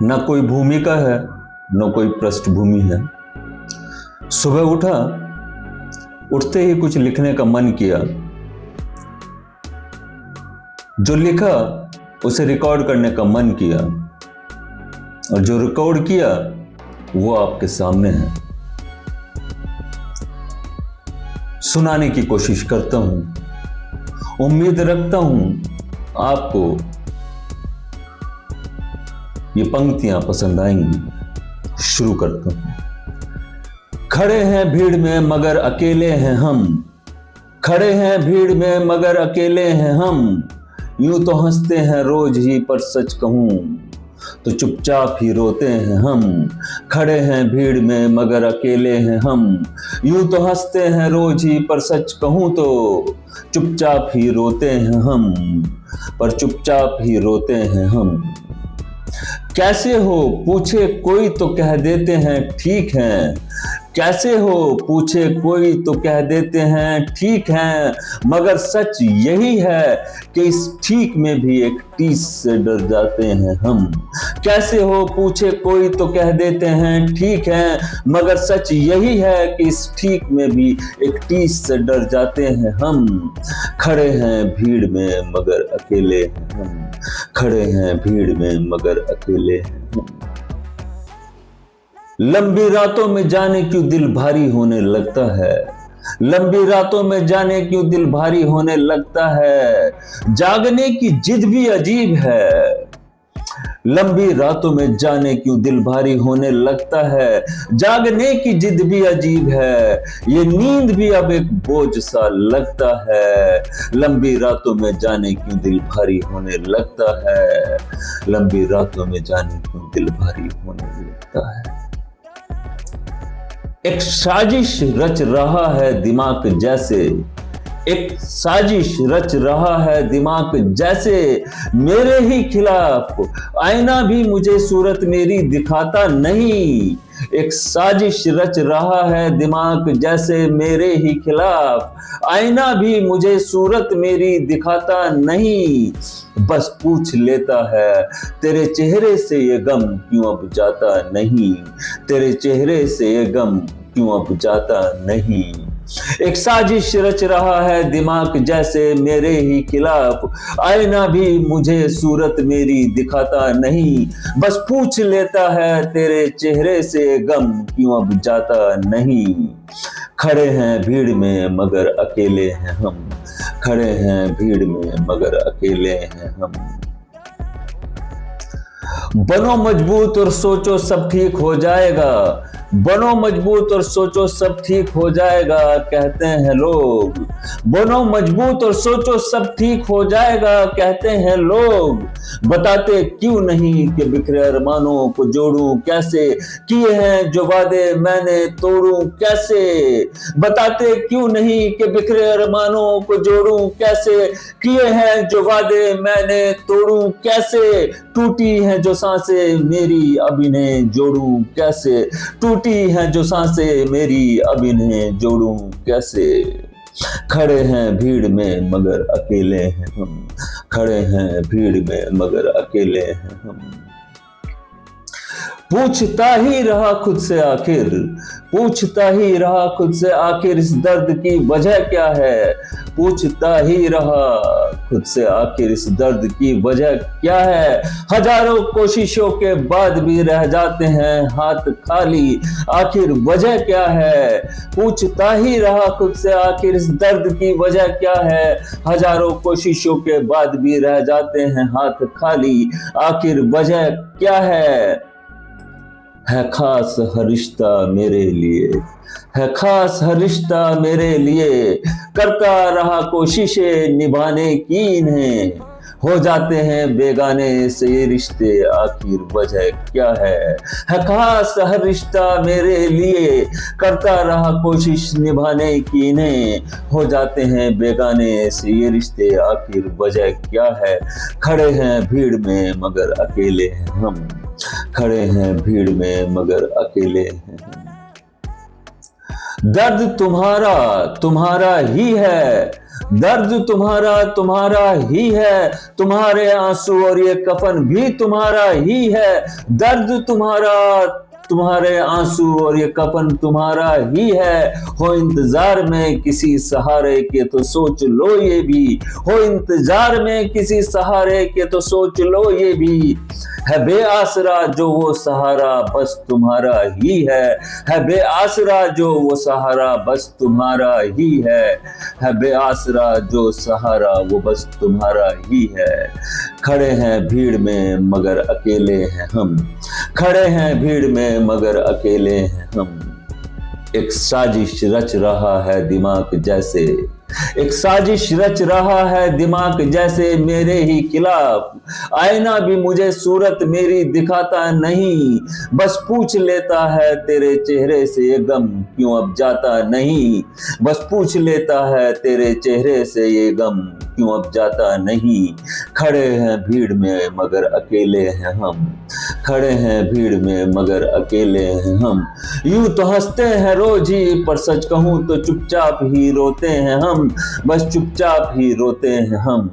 न कोई भूमिका है न कोई पृष्ठभूमि है। सुबह उठा, उठते ही कुछ लिखने का मन किया। जो लिखा उसे रिकॉर्ड करने का मन किया और जो रिकॉर्ड किया वो आपके सामने है। सुनाने की कोशिश करता हूं, उम्मीद रखता हूं आपको ये पंक्तियां पसंद आएंगी। शुरू करता हूं। खड़े हैं भीड़ में मगर अकेले हैं हम, खड़े हैं भीड़ में मगर अकेले हैं हम, यूं तो हंसते हैं रोज ही पर सच कहूं तो चुपचाप ही रोते हैं हम। खड़े हैं भीड़ में मगर अकेले हैं हम, यूं तो हंसते हैं रोज ही पर सच कहूं तो चुपचाप ही रोते हैं हम, पर चुपचाप ही रोते हैं हम। कैसे हो पूछे कोई तो कह देते हैं ठीक है, कैसे हो पूछे कोई तो कह देते हैं ठीक है, मगर सच यही है कि इस ठीक में भी एक टीस से डर जाते हैं हम। कैसे हो पूछे कोई तो कह देते हैं ठीक है, मगर सच यही है कि इस ठीक में भी एक टीस से डर जाते हैं हम। खड़े हैं भीड़ में मगर अकेले हैं हम, खड़े हैं भीड़ में मगर अकेले हैं हम। लंबी रातों में जाने क्यों दिल भारी होने लगता है, लंबी रातों में जाने क्यों दिल भारी होने लगता है, जागने की जिद भी अजीब है। लंबी रातों में जाने क्यों दिल भारी होने लगता है, जागने की जिद भी अजीब है, ये नींद भी अब एक बोझ सा लगता है। लंबी रातों में जाने क्यों दिल भारी होने लगता है, लंबी रातों में जाने क्यों दिल भारी होने लगता है। एक साजिश रच रहा है दिमाग जैसे, एक साजिश रच रहा है दिमाग जैसे, मेरे ही खिलाफ आईना भी मुझे सूरत मेरी दिखाता नहीं। एक साजिश रच रहा है दिमाग जैसे, मेरे ही खिलाफ आईना भी मुझे सूरत मेरी दिखाता नहीं। बस पूछ लेता है तेरे चेहरे से ये गम क्यों अब जाता नहीं, तेरे चेहरे से ये गम क्यों अब जाता नहीं। एक साजिश रच रहा है दिमाग जैसे, मेरे ही खिलाफ आईना भी मुझे सूरत मेरी दिखाता नहीं। बस पूछ लेता है तेरे चेहरे से गम क्यों अब जाता नहीं। खड़े हैं भीड़ में मगर अकेले हैं हम, खड़े हैं भीड़ में मगर अकेले हैं हम। बनो मजबूत और सोचो सब ठीक हो जाएगा, बनो मजबूत और सोचो सब ठीक हो जाएगा कहते हैं लोग। बनो मजबूत और सोचो सब ठीक हो जाएगा कहते हैं लोग, बताते क्यों नहीं कि बिखरे अरमानों को जोड़ूं कैसे, किए हैं जो वादे मैंने तोड़ूं कैसे। बताते क्यों नहीं कि बिखरे अरमानों को जोड़ूं कैसे, किए हैं जो वादे मैंने तोड़ूं कैसे। टूटी हैं जो सांसें मेरी अब इन्हें जोड़ूं कैसे, टूटी हैं जो सांसें मेरी अब इन्हें जोड़ूं कैसे। खड़े हैं भीड़ में मगर अकेले हैं हम, खड़े हैं भीड़ में मगर अकेले हैं हम। पूछता ही रहा खुद से आखिर, पूछता ही रहा खुद से आखिर इस दर्द की वजह क्या है, पूछता ही रहा खुद से आखिर इस दर्द की वजह क्या है। हजारों कोशिशों के बाद भी रह जाते हैं हाथ खाली, आखिर वजह क्या है। पूछता ही रहा खुद से आखिर इस दर्द की वजह क्या है, हजारों कोशिशों के बाद भी रह जाते हैं हाथ खाली, आखिर वजह क्या है खास हर रिश्ता मेरे लिए, है खास हर रिश्ता मेरे लिए, करता रहा कोशिशें निभाने की इन्हें, हो जाते हैं बेगाने से ये रिश्ते आखिर वजह क्या है खास हर रिश्ता मेरे लिए, करता रहा कोशिश निभाने की इन्हें, हो जाते हैं बेगाने से ये रिश्ते आखिर वजह क्या है। खड़े हैं भीड़ में मगर अकेले हैं हम, खड़े हैं भीड़ में मगर अकेले हैं हम। दर्द तुम्हारा तुम्हारा ही है, दर्द तुम्हारा तुम्हारा ही है, तुम्हारे आंसू और ये कफन भी तुम्हारा ही है। दर्द तुम्हारा तुम्हारे आंसू और ये कफन तुम्हारा ही है। हो इंतजार में किसी सहारे के तो सोच लो ये भी, हो इंतजार में किसी सहारे के तो सोच लो ये भी। है बेआसरा जो वो सहारा बस तुम्हारा ही है बेआसरा जो वो सहारा बस तुम्हारा ही है बेआसरा जो सहारा वो बस तुम्हारा ही है। खड़े हैं भीड़ में मगर अकेले हैं हम, खड़े हैं भीड़ में मगर अकेले हैं हम। एक साजिश रच रहा है दिमाग जैसे, एक साजिश रच रहा है दिमाग जैसे मेरे ही खिलाफ। आईना भी मुझे सूरत मेरी दिखाता नहीं, बस पूछ लेता है तेरे चेहरे से ये गम क्यों अब जाता नहीं। बस पूछ लेता है तेरे चेहरे से ये गम क्यों अब जाता नहीं। खड़े हैं भीड़ में मगर अकेले हैं हम, खड़े हैं भीड़ में मगर अकेले हैं हम। यूं तो हंसते हैं रोज ही पर सच कहूं तो चुपचाप ही रोते हैं हम, बस चुपचाप ही रोते हैं हम।